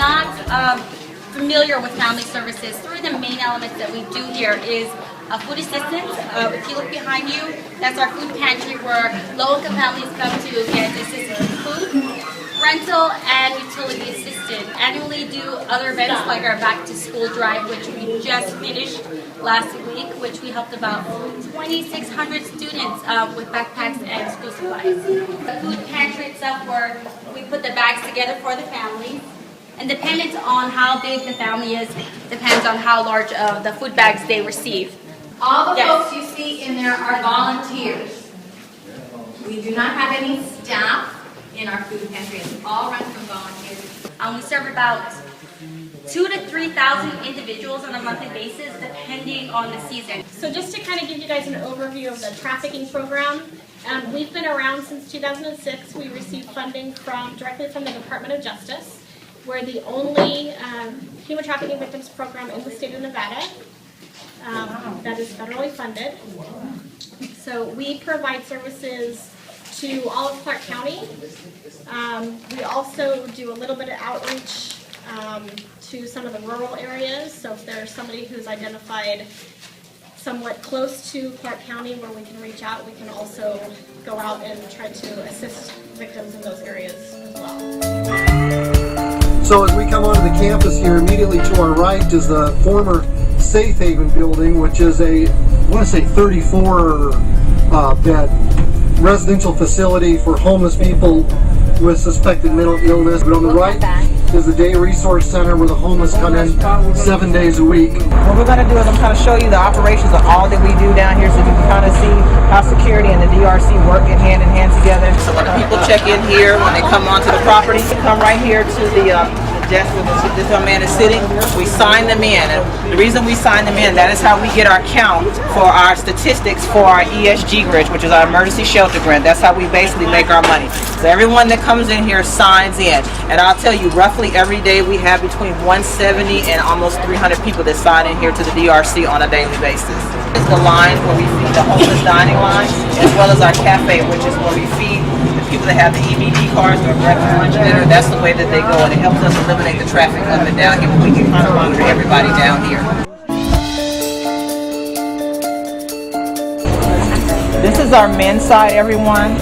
not familiar with family services, three of the main elements that we do here is food assistance. If you look behind you, that's our food pantry where low-income families come to get assistance with food. Rental and utility assistant. Annually do other events like our back to school drive, which we just finished last week, which we helped about 2,600 students with backpacks and school supplies. The food pantry itself, where we put the bags together for the family. And depending on how big the family is, depends on how large of the food bags they receive. All the folks you see in there are volunteers. We do not have any staff in our food pantry. It's all run from volunteers. We serve about 2,000 to 3,000 individuals on a monthly basis, depending on the season. So just to kind of give you guys an overview of the trafficking program, we've been around since 2006. We received funding directly from the Department of Justice. We're the only human trafficking victims program in the state of Nevada that is federally funded. So we provide services to all of Clark County. We also do a little bit of outreach to some of the rural areas. So if there's somebody who's identified somewhat close to Clark County where we can reach out, we can also go out and try to assist victims in those areas as well. So as we come onto the campus here, immediately to our right is the former Safe Haven building, which is I want to say 34 bed residential facility for homeless people with suspected mental illness. But on the right is the Day Resource Center where the homeless come in 7 days a week. What we're going to do is I'm kind of show you the operations of all that we do down here so you can kind of see how security and the DRC work hand in hand together. So when the people check in here, when they come onto the property, they come right here to the desk where this young man is sitting. We sign them in, and the reason we sign them in, that is how we get our count for our statistics for our ESG grant, which is our emergency shelter grant. That's how we basically make our money. So everyone that comes in here signs in, and I'll tell you, roughly every day we have between 170 and almost 300 people that sign in here to the DRC on a daily basis. It's the line where we feed the homeless dining line, as well as our cafe, which is where we feed people that have the EBT cards or breakfast, lunch, dinner. That's the way that they go, and it helps us eliminate the traffic limit down here. We can kind of monitor everybody down here. This is our men's side, everyone.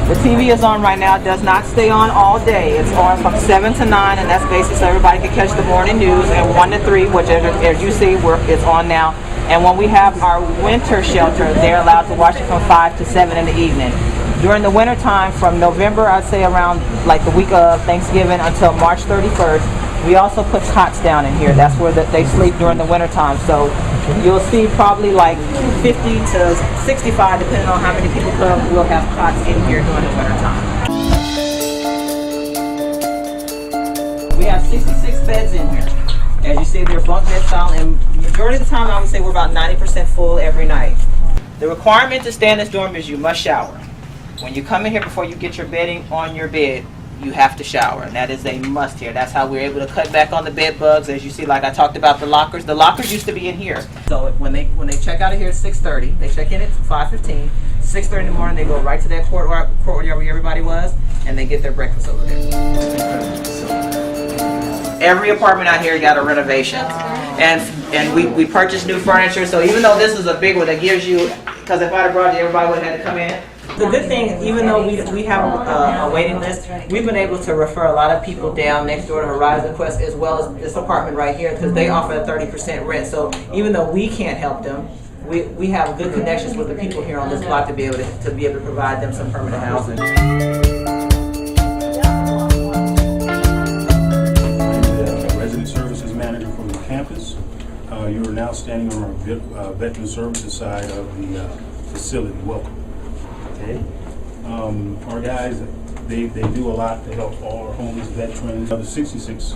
The TV is on right now. It does not stay on all day. It's on from 7 to 9, and that's basically so everybody can catch the morning news. And 1 to 3, which as you see, is on now. And when we have our winter shelter, they're allowed to watch it from 5 to 7 in the evening. During the winter time, from November, I'd say around like the week of Thanksgiving until March 31st, we also put cots down in here. That's where they sleep during the winter time. So you'll see probably like 50 to 65, depending on how many people come, we'll have cots in here during the winter time. We have 66 beds in here. As you see, they're bunk bed style, and majority of the time, I would say we're about 90% full every night. The requirement to stay in this dorm is you must shower. When you come in here, before you get your bedding on your bed, you have to shower, and that is a must here. That's how we're able to cut back on the bed bugs. As you see, like I talked about the lockers used to be in here. So when they check out of here at 6:30, they check in at 5:15. 6:30 in the morning, they go right to that courtyard where everybody was, and they get their breakfast over there. Every apartment out here got a renovation, and we purchased new furniture. So even though this is a big one that gives you, because if I'd have brought you, everybody would have had to come in. The good thing, even though we have a waiting list, we've been able to refer a lot of people down next door to Horizon Quest, as well as this apartment right here, because they offer a 30% rent. So even though we can't help them, we have good connections with the people here on this block to be able to provide them some permanent housing. Resident Services Manager for the campus. You are now standing on our Veteran Services side of the facility. Welcome. Okay. Our guys, they do a lot to help all our homeless veterans. The 66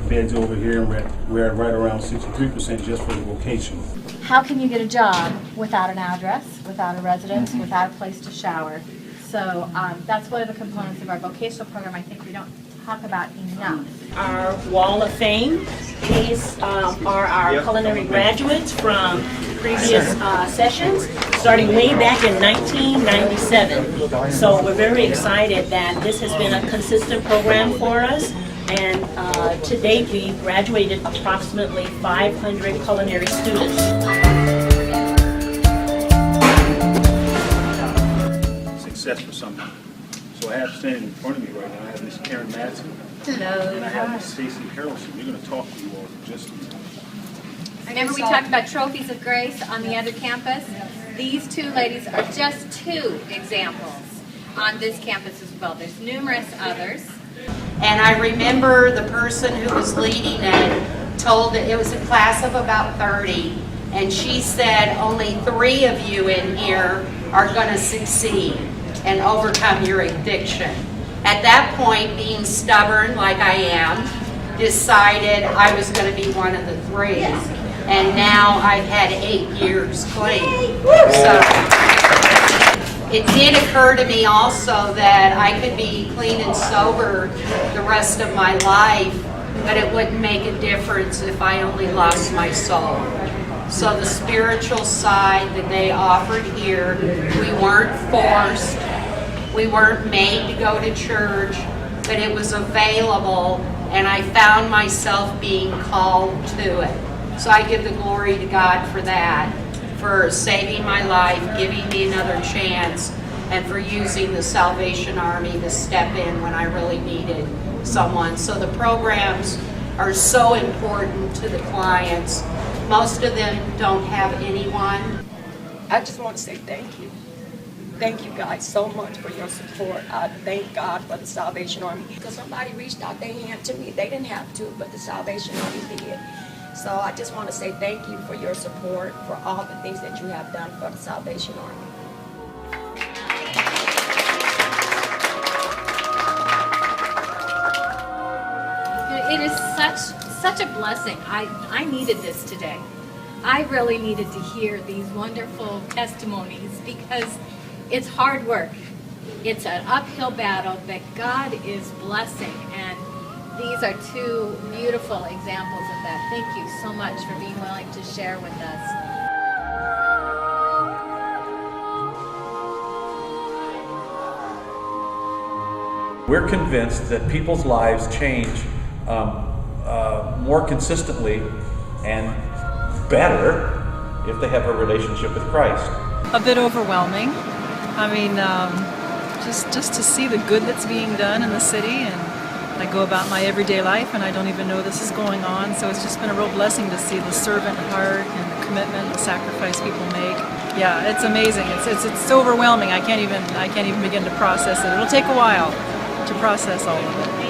beds over here, and we're at right around 63% just for the vocation. How can you get a job without an address, without a residence, without a place to shower? So that's one of the components of our vocational program I think we don't talk about enough. Our Wall of Fame is are our culinary graduates from previous sessions, starting way back in 1997. So we're very excited that this has been a consistent program for us. And to date, we graduated approximately 500 culinary students. Success for someone. So I have standing in front of me right now, I have Miss Karen Madsen. Hello. And I have Miss Stacy Harrelson. We're going to talk to you all in just a minute. Remember we talked about trophies of grace on the other campus? These two ladies are just two examples on this campus as well. There's numerous others. And I remember the person who was leading it told it was a class of about 30, and she said only 3 of you in here are going to succeed and overcome your addiction. At that point, being stubborn like I am, decided I was going to be one of the 3. And now I've had 8 years clean. So it did occur to me also that I could be clean and sober the rest of my life, but it wouldn't make a difference if I only lost my soul. So the spiritual side that they offered here, we weren't forced, we weren't made to go to church, but it was available, and I found myself being called to it. So I give the glory to God for that, for saving my life, giving me another chance, and for using the Salvation Army to step in when I really needed someone. So the programs are so important to the clients. Most of them don't have anyone. I just want to say thank you. Thank you guys so much for your support. I thank God for the Salvation Army. Because somebody reached out their hand to me. They didn't have to, but the Salvation Army did. So I just want to say thank you for your support, for all the things that you have done for the Salvation Army. It is such a blessing. I needed this today. I really needed to hear these wonderful testimonies because it's hard work. It's an uphill battle, but God is blessing, and these are 2 beautiful examples of that. Thank you so much for being willing to share with us. We're convinced that people's lives change more consistently and better if they have a relationship with Christ. A bit overwhelming. I mean, just to see the good that's being done in the city, and I go about my everyday life and I don't even know this is going on. So it's just been a real blessing to see the servant heart and the commitment, the sacrifice people make. Yeah, it's amazing. It's overwhelming. I can't even begin to process it. It'll take a while to process all of it.